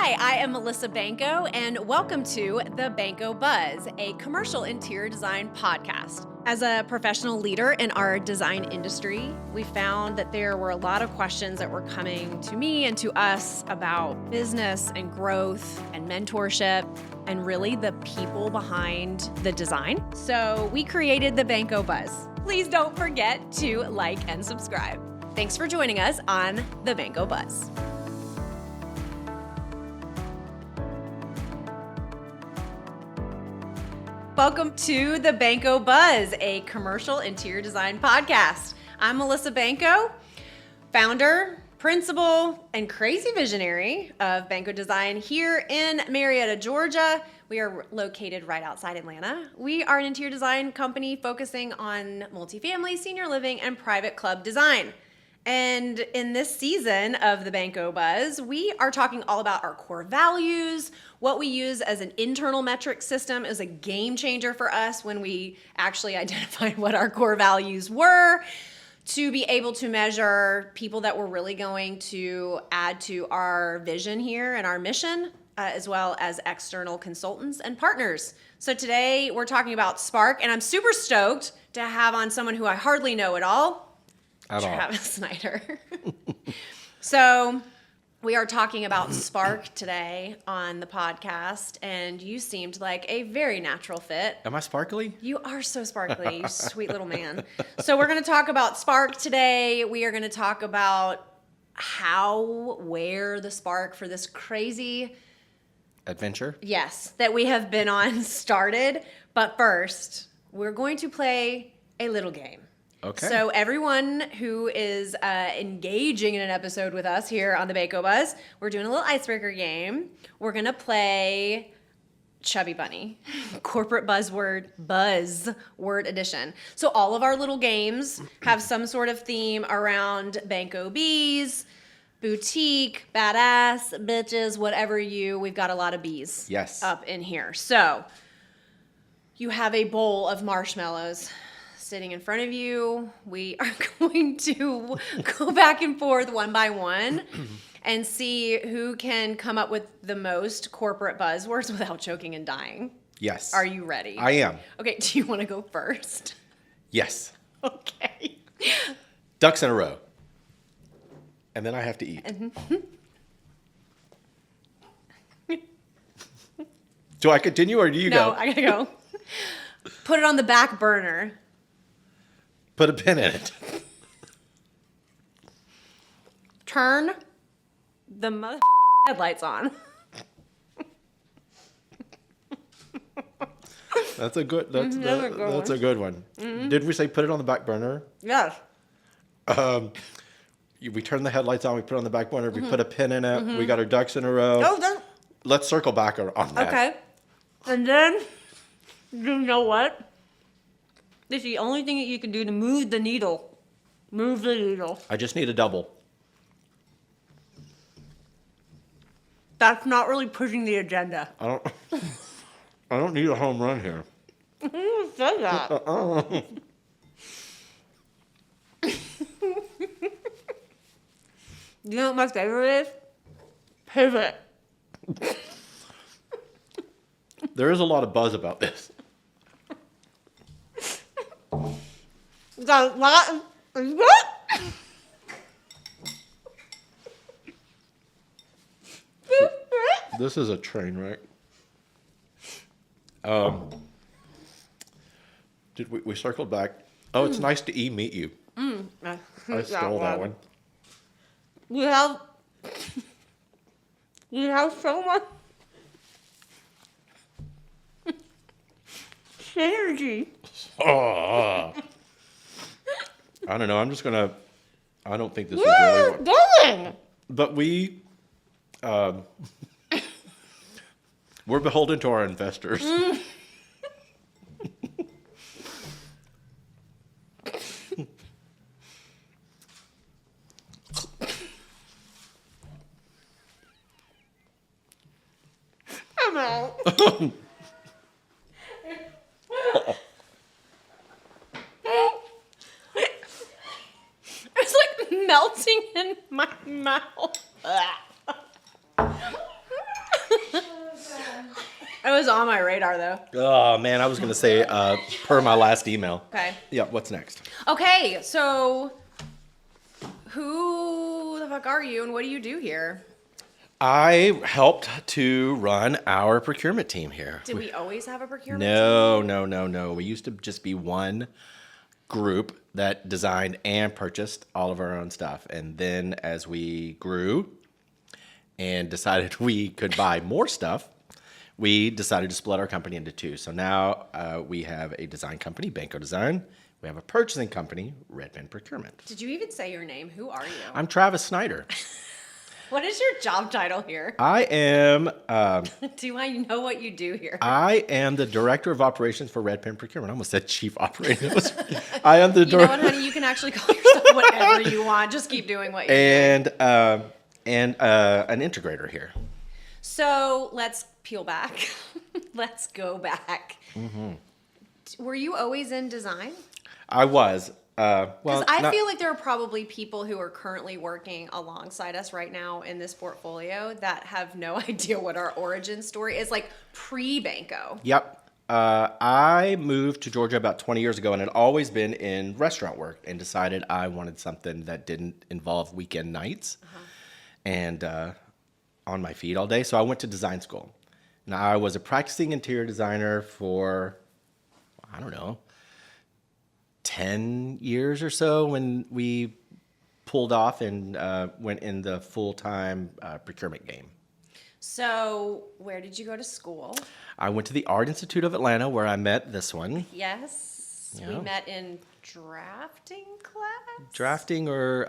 Hi, I am Melissa Banko, and welcome to the Banko Buzz, a commercial interior design podcast. As a professional leader in our design industry, we found that there were a lot of questions that were coming to me and to us about business and growth and mentorship and really the people behind the design. So we created the Banko Buzz. Please don't forget to like and subscribe. Thanks for joining us on the Banko Buzz. Welcome to the Banko Buzz, a commercial interior design podcast. I'm Melissa Banko, founder, principal, and crazy visionary of Banko Design here in Marietta, Georgia. We are located right outside Atlanta. We are an interior design company focusing on multifamily, senior living, and private club design. And in this season of the Banko Buzz, we are talking all about our core values. What we use as an internal metric system is a game changer for us when we actually identified what our core values were, to be able to measure people that we're really going to add to our vision here and our mission, as well as external consultants and partners. So today we're talking about Spark, and I'm super stoked to have on someone who I hardly know at all. Travis Snyder. So we are talking about Spark today on the podcast, and you seemed like a very natural fit. Am I sparkly? You are so sparkly, you sweet little man. So we're going to talk about Spark today. We are going to talk about where the spark for this crazy adventure, yes, that we have been on started. But first, we're going to play a little game. Okay. So everyone who is engaging in an episode with us here on the Banko Buzz, we're doing a little icebreaker game. We're going to play Chubby Bunny, corporate buzz word edition. So all of our little games have some sort of theme around Banko Bees, boutique, badass, bitches, whatever we've got a lot of bees up in here. So you have a bowl of marshmallows sitting in front of you. We are going to go back and forth one by one and see who can come up with the most corporate buzzwords without choking and dying. Yes. Are you ready? I am. Okay, do you want to go first? Yes. Okay. Ducks in a row. And then I have to eat. Do I continue or do you go? No, I gotta go. Put it on the back burner. Put a pin in it. Turn the headlights on. That's a good one. Mm-hmm. Did we say put it on the back burner? Yes. We turn the headlights on, we put it on the back burner, we put a pin in it, we got our ducks in a row. Oh, let's circle back on that. Okay. And then, you know what? This is the only thing that you can do to move the needle. Move the needle. I just need a double. That's not really pushing the agenda. I don't need a home run here. Who said that? You know what my favorite is? Pivot. There is a lot of buzz about this. Got a lot of... What? This is a train wreck. Did we circled back? Oh, it's nice to meet you. I stole that one. We have so much synergy. Oh. I don't know. I don't think this is really what. Going? But we're beholden to our investors. I'm out. It's like melting in my mouth. was on my radar, though. Oh, man, I was going to say, per my last email. Okay. Yeah, what's next? Okay, so who the fuck are you and what do you do here? I helped to run our procurement team here. Did we always have a procurement team? No. We used to just be one group that designed and purchased all of our own stuff. And then as we grew and decided we could buy more stuff, we decided to split our company into two. So now we have a design company, Banko Design. We have a purchasing company, Red Pen Procurement. Did you even say your name? Who are you? I'm Travis Snyder. What is your job title here? I am. Do I know what you do here? I am the director of operations for Red Pen Procurement. I almost said chief operating officer. I am the You know what, honey? You can actually call yourself whatever you want. Just keep doing what you do. And an integrator here. So let's peel back. Let's go back. Mm-hmm. Were you always in design? I was. Because I feel like there are probably people who are currently working alongside us right now in this portfolio that have no idea what our origin story is, like pre-Banko. Yep. I moved to Georgia about 20 years ago and had always been in restaurant work and decided I wanted something that didn't involve weekend nights and on my feet all day. So I went to design school. Now, I was a practicing interior designer for, I don't know, 10 years or so when we pulled off and went in the full-time procurement game. So where did you go to school? I went to the Art Institute of Atlanta where I met this one. Yes. Yeah. We met in drafting class? Drafting or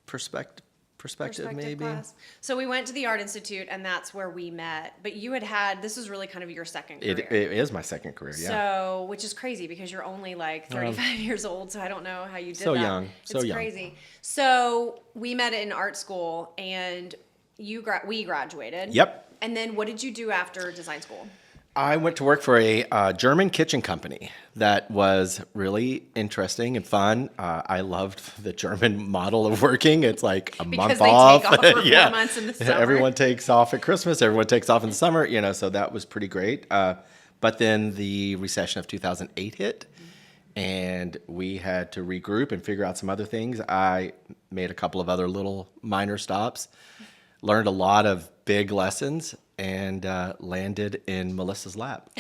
perspective maybe. Class. So we went to the Art Institute and that's where we met. But you had this was really kind of your second career. It is my second career, yeah. So, which is crazy because you're only like 35 years old, so I don't know how you did so that. Young. So it's young. Crazy. So we met in art school and we graduated. Yep. And then what did you do after design school? I went to work for a German kitchen company that was really interesting and fun. I loved the German model of working. It's like a month off. Because they take off for 4 months in the summer. Everyone takes off at Christmas. Everyone takes off in the summer. So that was pretty great. But then the recession of 2008 hit, and we had to regroup and figure out some other things. I made a couple of other little minor stops, learned a lot of big lessons, and landed in Melissa's lap.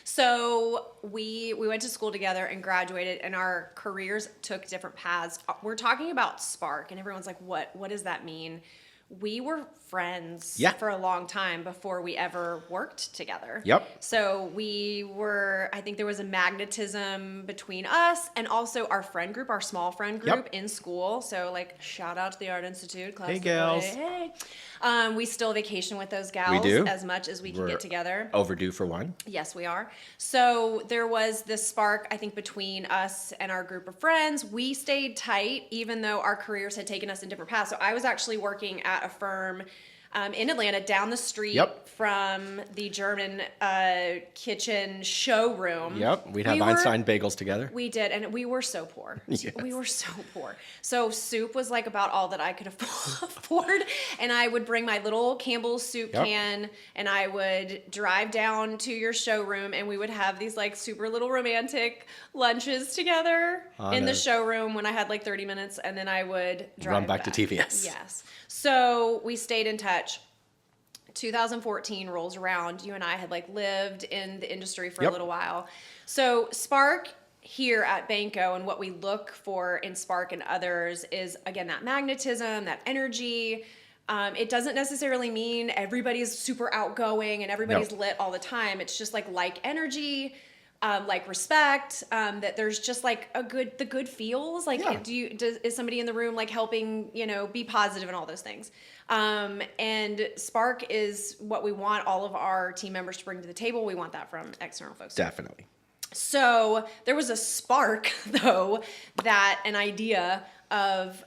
So we went to school together and graduated, and our careers took different paths. We're talking about Spark, and everyone's like, what does that mean? We were friends for a long time before we ever worked together. Yep. So I think there was a magnetism between us and also our friend group, our small friend group in school. So like shout out to the Art Institute. Class hey, gals. Hey. We still vacation with those gals we do. as much as we can get together. Overdue for one. Yes, we are. So there was this spark, I think, between us and our group of friends. We stayed tight, even though our careers had taken us in different paths. So I was actually working at a firm in Atlanta down the street from the German kitchen showroom. Yep, we'd have Einstein bagels together. We did, and we were so poor. Yes. We were so poor. So soup was like about all that I could afford, and I would bring my little Campbell's soup can, and I would drive down to your showroom, and we would have these like super little romantic lunches together in the showroom when I had like 30 minutes, and then I would run back to TVS. Yes. So we stayed in touch. 2014 rolls around. You and I had like lived in the industry for a little while. So Spark here at Banko, and what we look for in Spark and others is, again, that magnetism, that energy. It doesn't necessarily mean everybody's super outgoing and everybody's lit all the time. It's just like energy, like respect, that there's just like the good feels. Like, is somebody in the room like helping, be positive and all those things. And Spark is what we want all of our team members to bring to the table. We want that from external folks. Definitely. So there was a spark, though, an idea of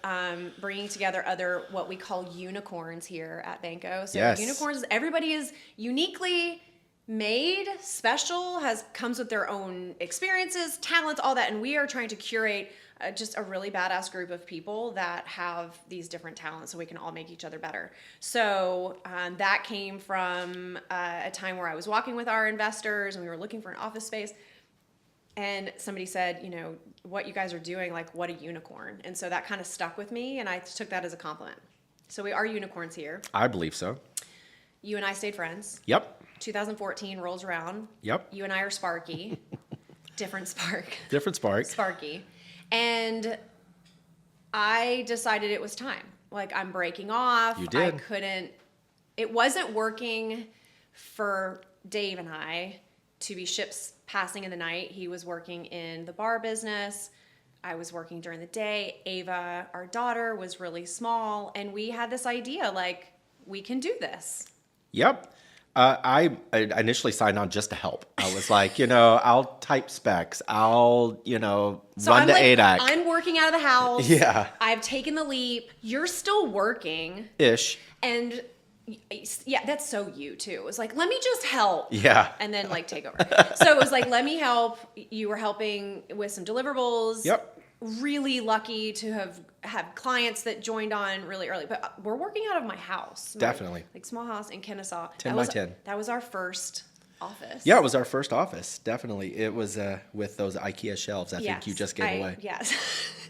bringing together other what we call unicorns here at Banko. So unicorns, everybody is uniquely made special, comes with their own experiences, talents, all that, and we are trying to curate just a really badass group of people that have these different talents so we can all make each other better. So that came from a time where I was walking with our investors and we were looking for an office space, and somebody said, you know, what you guys are doing, like, what a unicorn. And so that kind of stuck with me, and I took that as a compliment. So we are unicorns here. I believe so. You and I stayed friends. Yep. 2014 rolls around. Yep. You and I are Sparky. Different Spark. Different spark. Sparky. And I decided it was time. Like, I'm breaking off. You did. It wasn't working for Dave and I to be ships passing in the night. He was working in the bar business. I was working during the day. Ava, our daughter, was really small. And we had this idea, like, we can do this. Yep. I initially signed on just to help. I was like, you know, I'll type specs. I'll, you know, So run I'm the like, ADAC. I'm working out of the house. Yeah. I've taken the leap. You're still working. Ish. And yeah, that's so you too. It was like, let me just help. Yeah. And then like take over. So it was like, let me help. You were helping with some deliverables. Yep. Really lucky to have clients that joined on really early. But we're working out of my house. Definitely. Like small house in Kennesaw. 10 by 10. That was our first office. Yeah, it was our first office. Definitely. It was with those IKEA shelves I think you just gave away. Yes.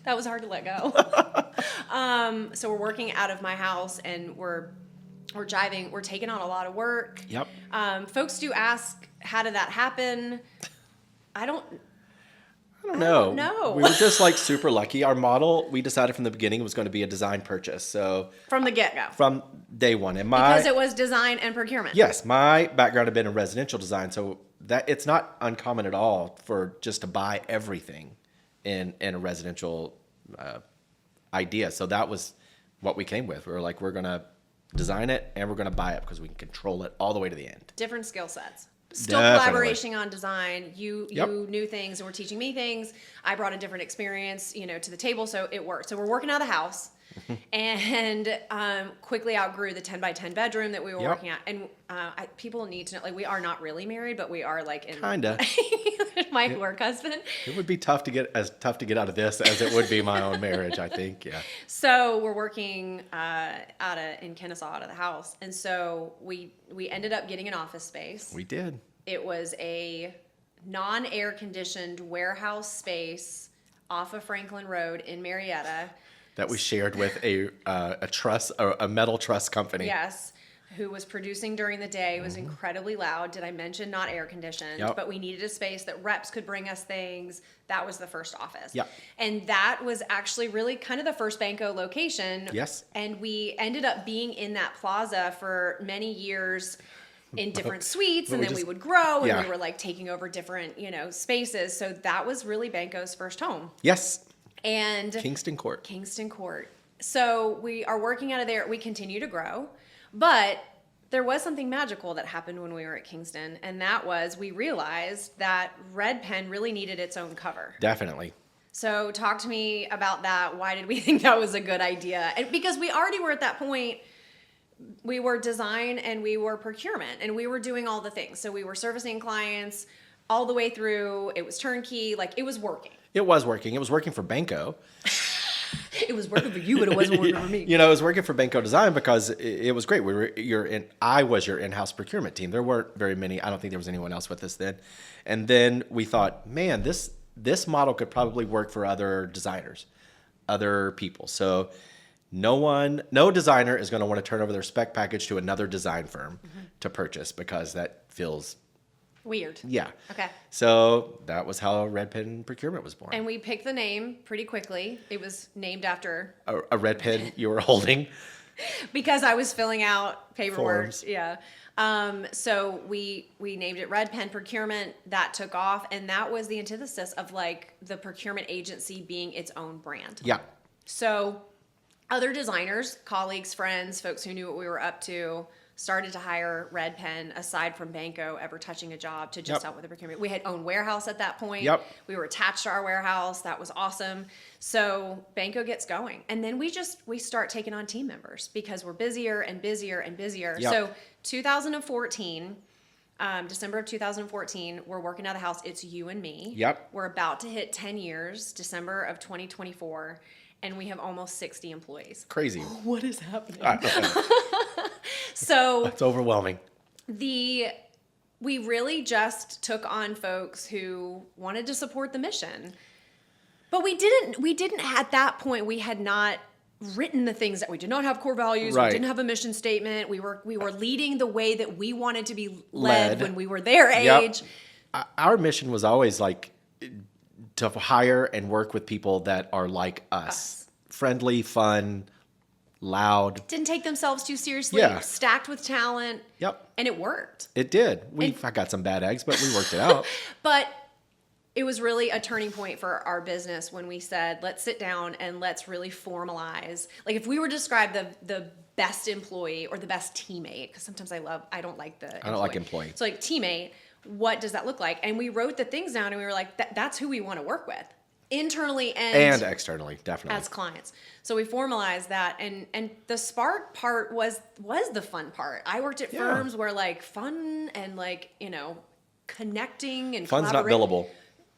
That was hard to let go. So we're working out of my house, and we're jiving. We're taking on a lot of work. Yep. Folks do ask, how did that happen? I don't know. know. We were just like super lucky. Our model, we decided from the beginning, was going to be a design purchase. So from the get-go. from day one. And Because it was design and procurement. Yes, my background had been in residential design, so that it's not uncommon at all for just to buy everything in a residential idea. So that was what we came with. We were like, we're going to design it and we're going to buy it because we can control it all the way to the end. Different skill sets. Still Definitely. collaboration on design. You Yep. knew things and were teaching me things. I brought a different experience, to the table, so it worked. So we're working out of the house, and quickly outgrew the 10 by 10 bedroom that we were Yep. working at. And people need to know, like, we are not really married, but we are like in Kinda. my work husband. It would be tough to get out of this as it would be my own marriage, I think. Yeah. So we're working in Kennesaw out of the house, and so we ended up getting an office space. We did. It was a non-air conditioned warehouse space off of Franklin Road in Marietta. That we shared with a truss, or a metal truss company. Yes, who was producing during the day. It was incredibly loud. Did I mention not air conditioned? Yep. But we needed a space that reps could bring us things. That was the first office. Yep. And that was actually really kind of the first Banko location. Yes. And we ended up being in that plaza for many years in different suites, and then we would grow, and we were like taking over different, spaces. So that was really Banko's first home. Yes. And Kingston Court. So we are working out of there. We continue to grow, but there was something magical that happened when we were at Kingston, and that was we realized that Red Pen really needed its own cover. Definitely. So talk to me about that. Why did we think that was a good idea? And because we already were at that point, we were design and we were procurement, and we were doing all the things. So we were servicing clients all the way through. It was turnkey. Like, it was working. It was working. It was working for Banko. It was working for you, but it wasn't working for me. It was working for Banko Design because it was great. I was your in-house procurement team. There weren't very many. I don't think there was anyone else with us then. And then we thought, man, this model could probably work for other designers, other people. So no designer is going to want to turn over their spec package to another design firm to purchase, because that feels weird. Yeah. Okay. So that was how Red Pen Procurement was born. And we picked the name pretty quickly. It was named after a red pen you were holding. Because I was filling out paperwork. Forms. Yeah. So we named it Red Pen Procurement. That took off, and that was the antithesis of like the procurement agency being its own brand. Yeah. So other designers, colleagues, friends, folks who knew what we were up to, started to hire Red Pen aside from Banko ever touching a job to just help with the procurement. We had owned warehouse at that point. Yep. We were attached to our warehouse. That was awesome. So Banko gets going. And then we start taking on team members because we're busier and busier and busier. Yep. So 2014, December of 2014. We're working out of the house. It's you and me. Yep. We're about to hit 10 years, December of 2024, and we have almost 60 employees. Crazy. What is happening? It's So overwhelming. we really just took on folks who wanted to support the mission. But we didn't at that point, we had not written the things that we did not have core values. Right. We didn't have a mission statement. We were leading the way that we wanted to be led when we were their age. Yep. Our mission was always like to hire and work with people that are like us. Friendly, fun, loud. Didn't take themselves too seriously. Yeah. Stacked with talent. Yep. And it worked. It did. I got some bad eggs, but we worked it out. But it was really a turning point for our business when we said, let's sit down and let's really formalize. Like if we were to describe the best employee or the best teammate, because sometimes I don't like employee. So like teammate, what does that look like? And we wrote the things down and we were like, that's who we want to work with. Internally and externally, definitely. As clients. So we formalized that, and the spark part was the fun part. I worked at firms where like fun and like, connecting and fun's not billable.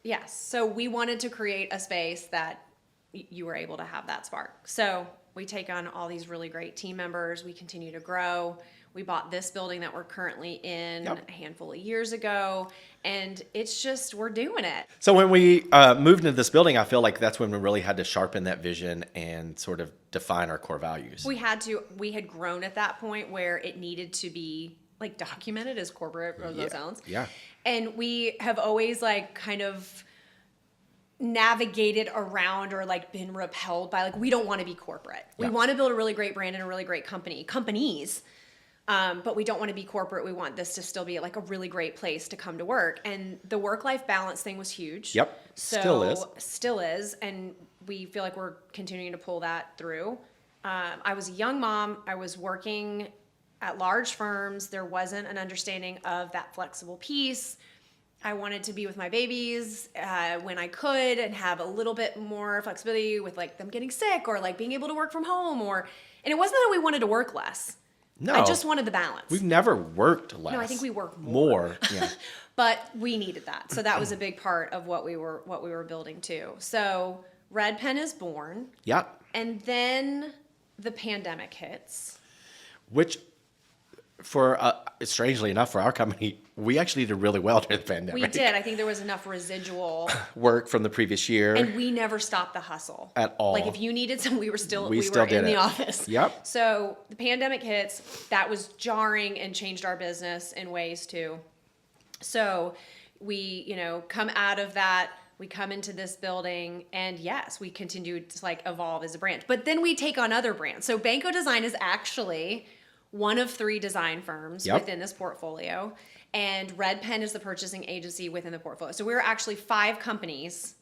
Yes. So we wanted to create a space that you were able to have that spark. So we take on all these really great team members. We continue to grow. We bought this building that we're currently in a handful of years ago. And it's just, we're doing it. So when we moved into this building, I feel like that's when we really had to sharpen that vision and sort of define our core values. We had grown at that point where it needed to be like documented as corporate sounds. Yeah. And we have always like kind of navigated around or like been repelled by like, we don't want to be corporate. We want to build a really great brand and a really great companies. But we don't want to be corporate. We want this to still be like a really great place to come to work. And the work-life balance thing was huge. Yep. Still is. And we feel like we're continuing to pull that through. I was a young mom. I was working at large firms. There wasn't an understanding of that flexible piece. I wanted to be with my babies when I could and have a little bit more flexibility with like them getting sick or like being able to work from home and it wasn't that we wanted to work less. No. I just wanted the balance. We've never worked less. No, I think we work more. Yeah. But we needed that. So that was a big part of what we were building too. So Red Pen is born. Yep. And then the pandemic hits. Which strangely enough, for our company, we actually did really well during the pandemic. We did. I think there was enough residual work from the previous year. And we never stopped the hustle. At all. Like if you needed some, we were did in the it. office. Yep. So the pandemic hits. That was jarring and changed our business in ways too. So we, come out of that. We come into this building and yes, we continue to like evolve as a brand. But then we take on other brands. So Banko Design is actually one of 3 design firms within this portfolio. And Red Pen is the purchasing agency within the portfolio. So we're actually 5 companies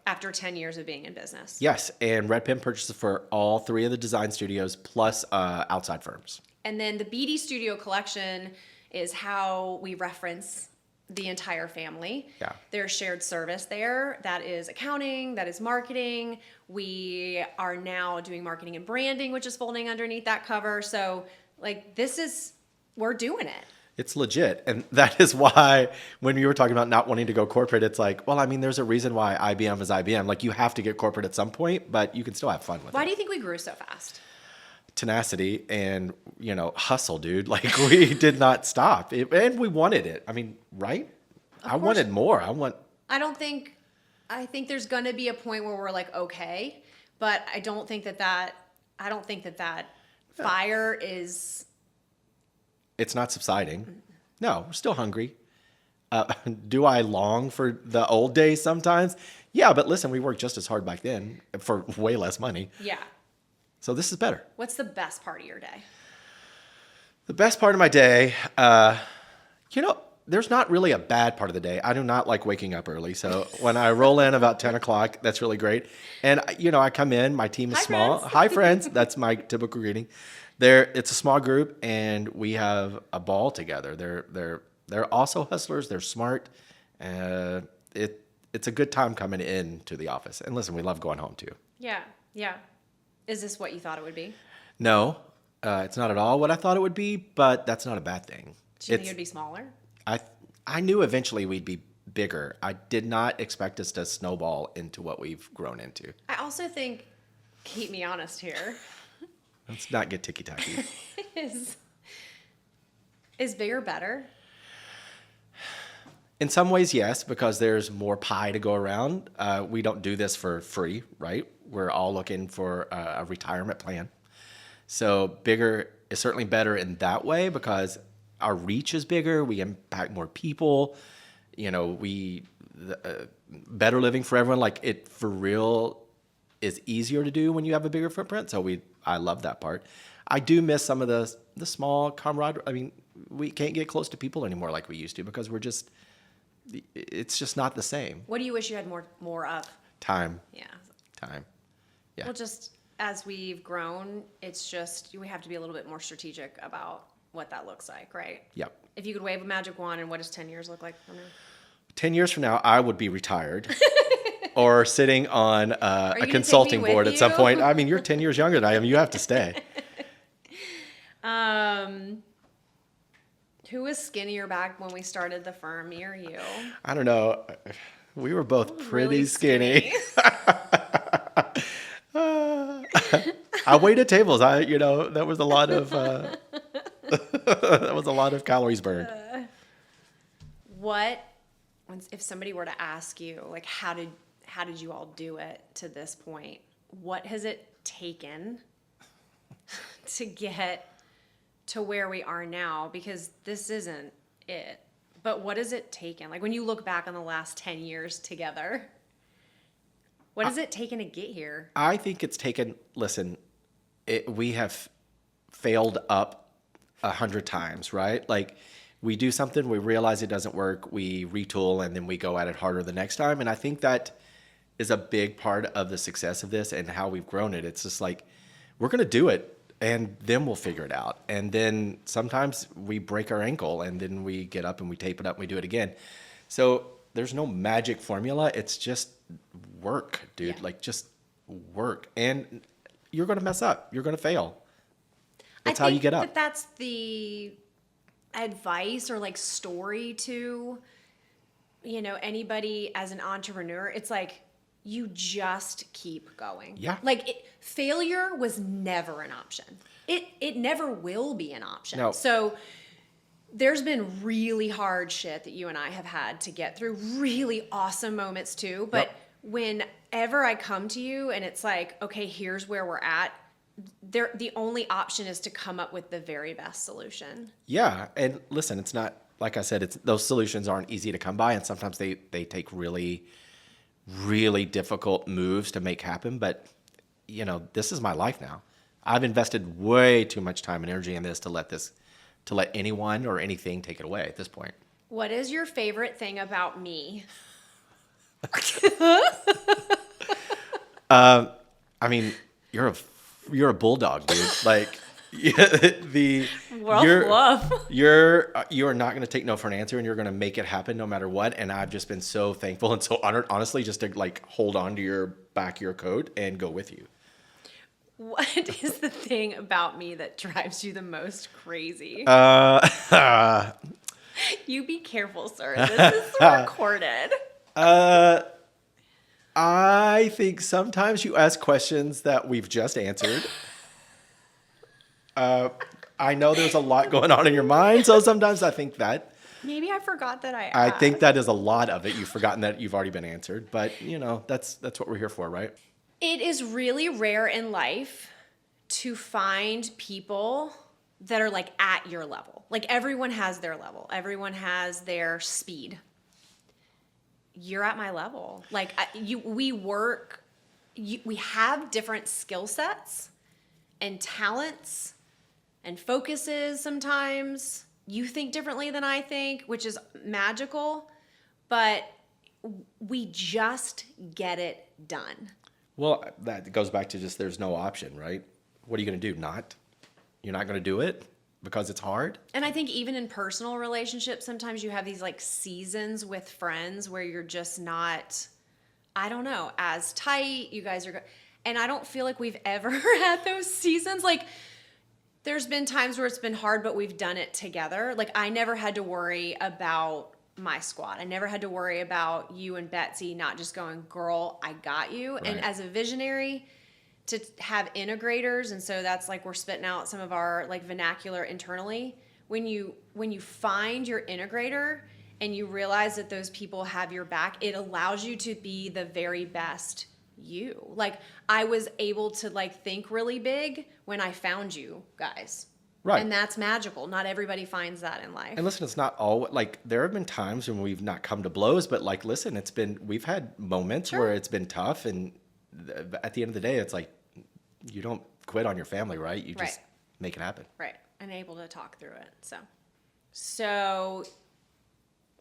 after 10 years of being in business. Yes, and Red Pen purchases for all 3 of the design studios plus outside firms. And then the BD Studio collection is how we reference the entire family. Yeah. There's shared service there. That is accounting, that is marketing. We are now doing marketing and branding, which is folding underneath that cover. So like we're doing it. It's legit. And that is why when you were talking about not wanting to go corporate, it's like, well, I mean, there's a reason why IBM is IBM. Like you have to get corporate at some point, but you can still have fun with it. Why do you think we grew so fast? Tenacity and, hustle, dude. Like we did not stop. And we wanted it. I mean, right? I wanted more. I think there's going to be a point where we're like, okay, but I don't think that fire is. It's not subsiding. No, we're still hungry. Do I long for the old days sometimes? Yeah, but listen, we worked just as hard back then for way less money. Yeah. So this is better. What's the best part of your day? The best part of my day, there's not really a bad part of the day. I do not like waking up early. So when I roll in about 10 o'clock, that's really great. And, I come in, my team is small. Friends. Hi, friends. That's my typical greeting. It's a small group, and we have a ball together. They're also hustlers. They're smart. It's a good time coming into the office. And listen, we love going home too. Yeah, yeah. Is this what you thought it would be? No, it's not at all what I thought it would be, but that's not a bad thing. Do you think it would be smaller? I knew eventually we'd be bigger. I did not expect us to snowball into what we've grown into. I also think, keep me honest here, Let's not get ticky-tacky. is bigger better? In some ways, yes, because there's more pie to go around. We don't do this for free, right? We're all looking for a retirement plan. So bigger is certainly better in that way because our reach is bigger. We impact more people. You know, better living for everyone. Like it for real is easier to do when you have a bigger footprint. So I love that part. I do miss some of the small camaraderie. I mean, we can't get close to people anymore like we used to because it's just not the same. What do you wish you had more of? Time. Yeah. Time. Yeah. Well, just as we've grown, it's just we have to be a little bit more strategic about what that looks like, right? Yep. If you could wave a magic wand, and what does 10 years look like from now? 10 years from now, I would be retired or sitting on a gonna consulting take me board with at some you? point. I mean, you're 10 years younger than I am. You have to stay. Who was skinnier back when we started the firm, me or you? I don't know. We were both pretty Really skinny. I waited tables. That was a lot of that was a lot of calories burned. If somebody were to ask you, like, how did you all do it to this point? What has it taken to get to where we are now? Because this isn't it. But what has it taken? Like when you look back on the last 10 years together, what has it taken to get here? I think it's taken, listen, we have failed up 100 times, right? Like we do something, we realize it doesn't work, we retool, and then we go at it harder the next time. And I think that is a big part of the success of this and how we've grown it. It's just like, we're going to do it and then we'll figure it out. And then sometimes we break our ankle and then we get up and we tape it up and we do it again. So there's no magic formula. It's just work, dude. Yeah. Like just work. And you're going to mess up. You're going to fail. That's I how think you get up. that's the advice or like story to, anybody as an entrepreneur. It's like, you just keep going. Yeah. Like failure was never an option. It never will be an option. No. So there's been really hard shit that you and I have had to get through, really awesome moments too. But whenever I come to you and it's like, okay, here's where we're at, the only option is to come up with the very best solution. Yeah. And listen, it's not, like I said, those solutions aren't easy to come by. And sometimes they take really, really difficult moves to make happen. But, this is my life now. I've invested way too much time and energy in this to let anyone or anything take it away at this point. What is your favorite thing about me? I mean, you're a bulldog, dude. Like you're not going to take no for an answer, and you're going to make it happen no matter what. And I've just been so thankful and so honored, honestly, just to like hold on to your back of your coat and go with you. What is the thing about me that drives you the most crazy? You be careful, sir. This is recorded. I think sometimes you ask questions that we've just answered. I know there's a lot going on in your mind, so sometimes I think that. Maybe I forgot that I asked. I think that is a lot of it. You've forgotten that you've already been answered, but that's what we're here for, right? It is really rare in life to find people that are like at your level. Like everyone has their level. Everyone has their speed. You're at my level. Like we have different skill sets and talents and focuses sometimes. You think differently than I think, which is magical, but we just get it done. Well, that goes back to just there's no option, right? What are you going to do? You're not going to do it because it's hard? And I think even in personal relationships, sometimes you have these like seasons with friends where you're just not, I don't know, as tight. You guys are, and I don't feel like we've ever had those seasons. Like There's been times where it's been hard, but we've done it together. Like, I never had to worry about my squad. I never had to worry about you and Betsy not just going, girl, I got you. Right. And as a visionary, to have integrators, and so that's like we're spitting out some of our like vernacular internally. When you find your integrator and you realize that those people have your back, it allows you to be the very best you. Like, I was able to like think really big when I found you guys. Right. And that's magical. Not everybody finds that in life. And listen, it's not all like there have been times when we've not come to blows, but like, listen, we've had moments where it's been tough. And at the end of the day, it's like, you don't quit on your family, right? You just make it happen. Right. And able to talk through it. So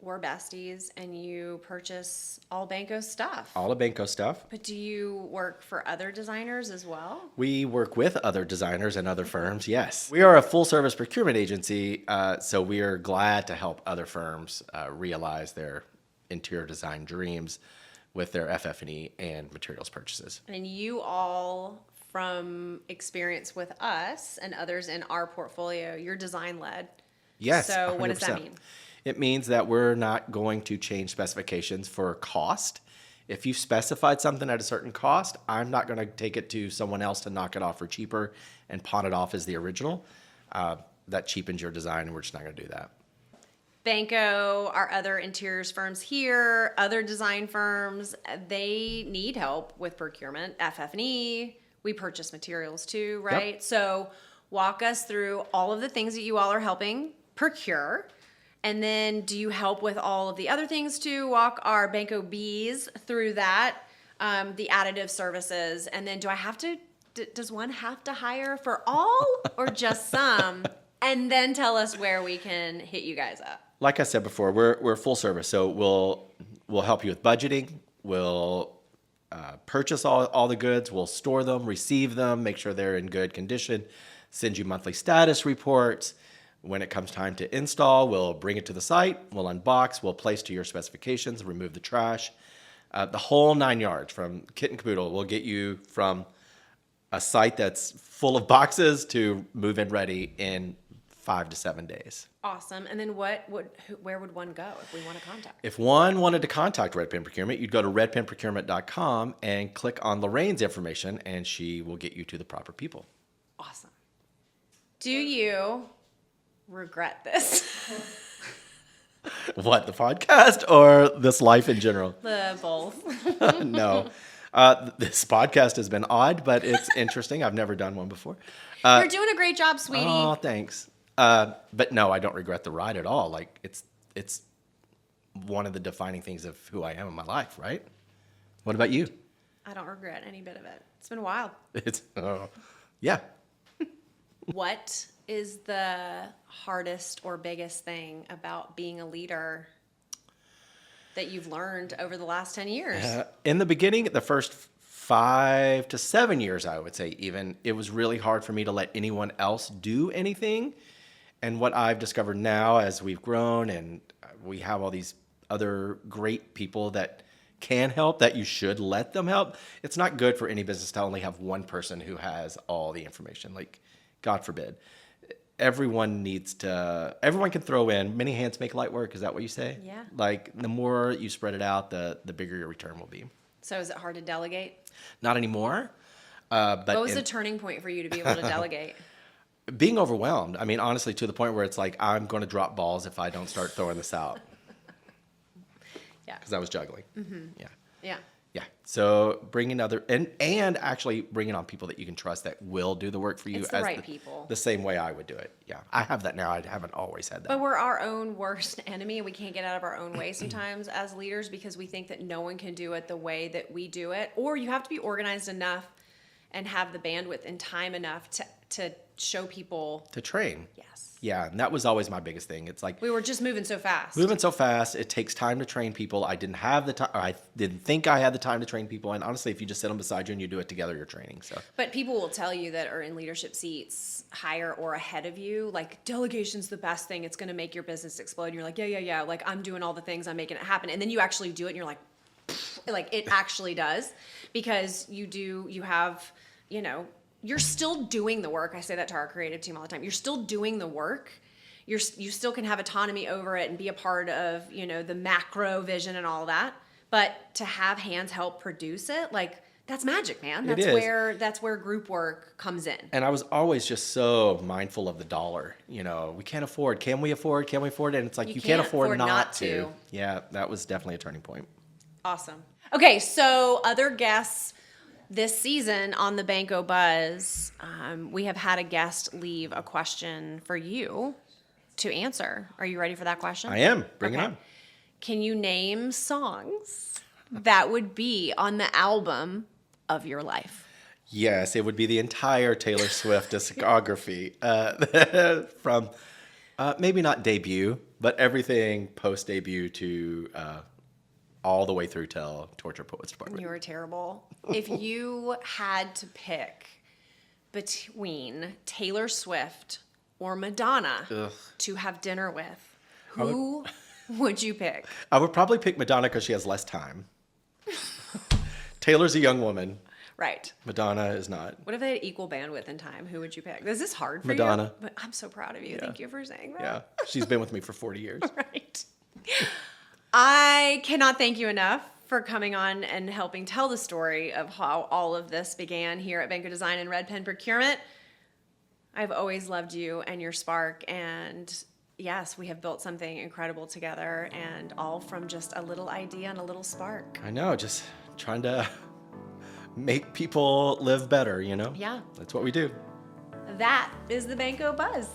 we're besties and you purchase all Banko stuff. All of Banko stuff. But do you work for other designers as well? We work with other designers and other firms, yes. We are a full-service procurement agency, so we are glad to help other firms realize their interior design dreams with their FF&E and materials purchases. And you all, from experience with us and others in our portfolio, you're design-led. Yes, So what does that 100%. mean? It means that we're not going to change specifications for cost. If you specified something at a certain cost, I'm not going to take it to someone else to knock it off for cheaper and pawn it off as the original. That cheapens your design, and we're just not going to do that. Banko, our other interiors firms here, other design firms, they need help with procurement, FF&E. We purchase materials too, right? Yep. So walk us through all of the things that you all are helping procure. And then do you help with all of the other things too? Walk our Banko bees through that, the additive services. And then does one have to hire for all or just some? And then tell us where we can hit you guys up. Like I said before, we're full service, so we'll help you with budgeting. We'll purchase all the goods. We'll store them, receive them, make sure they're in good condition, send you monthly status reports. When it comes time to install, we'll bring it to the site, we'll unbox, we'll place to your specifications, remove the trash, the whole 9 yards from kit and caboodle. We'll get you from a site that's full of boxes to move-in ready in 5 to 7 days. Awesome. And then where would one go if we want to contact? If one wanted to contact Red Pen Procurement, you'd go to redpenprocurement.com and click on Lorraine's information, and she will get you to the proper people. Awesome. Do you regret this? What, the podcast or this life in general? The both. No. This podcast has been odd, but it's interesting. I've never done one before. You're doing a great job, sweetie. Oh, thanks. But no, I don't regret the ride at all. Like, it's one of the defining things of who I am in my life, right? What about you? I don't regret any bit of it. It's been wild. Yeah. What is the hardest or biggest thing about being a leader that you've learned over the last 10 years? In the beginning, the first 5 to 7 years, I would say even, it was really hard for me to let anyone else do anything. And what I've discovered now as we've grown and we have all these other great people that can help, that you should let them help. It's not good for any business to only have one person who has all the information. Like, God forbid. Everyone can throw in. Many hands make light work. Is that what you say? Yeah. Like, the more you spread it out, the bigger your return will be. So is it hard to delegate? Not anymore. But what was the turning point for you to be able to delegate? Being overwhelmed. I mean, honestly, to the point where it's like, I'm going to drop balls if I don't start throwing this out. Yeah. Because I was juggling. Mm-hmm. Yeah. Yeah. Yeah. So bringing and actually bringing on people that you can trust that will do the work for you. It's the right people. The same way I would do it. Yeah. I have that now. I haven't always had that. But we're our own worst enemy, and we can't get out of our own way sometimes as leaders because we think that no one can do it the way that we do it. Or you have to be organized enough and have the bandwidth and time enough to show people. To train. Yes. Yeah. And that was always my biggest thing. It's like, We were just moving so fast. It takes time to train people. I didn't have the time. I didn't think I had the time to train people. And honestly, if you just sit them beside you and you do it together, you're training. So. But people will tell you that are in leadership seats higher or ahead of you, like, delegation's the best thing. It's going to make your business explode. And you're like, yeah. Like, I'm doing all the things. I'm making it happen. And then you actually do it and you're like it actually does, because you have, you're still doing the work. I say that to our creative team all the time. You're still doing the work. You still can have autonomy over it and be a part of, the macro vision and all that. But to have hands help produce it, like, that's magic, man. That's where group work comes in. And I was always just so mindful of the dollar. We can't afford. Can we afford? Can we afford it? And it's like you can't afford not to. Yeah, that was definitely a turning point. Awesome. Okay, so other guests this season on the Banko Buzz, we have had a guest leave a question for you to answer. Are you ready for that question? I am. Bring it on. Can you name songs that would be on the album of your life? Yes, it would be the entire Taylor Swift discography from maybe not debut, but everything post-debut to all the way through till Torture Poets Department. You were terrible. If you had to pick between Taylor Swift or Madonna to have dinner with, who would you pick? I would probably pick Madonna because she has less time. Taylor's a young woman. Right. Madonna is not. What if they had equal bandwidth and time? Who would you pick? Is this hard for Madonna. you? But I'm so proud of you. Yeah. Thank you for saying that. Yeah. She's been with me for 40 years. Right. I cannot thank you enough for coming on and helping tell the story of how all of this began here at Banko Design and Red Pen Procurement. I've always loved you and your spark, and yes, we have built something incredible together, and all from just a little idea and a little spark. I know, just trying to make people live better, Yeah. That's what we do. That is the Banko Buzz.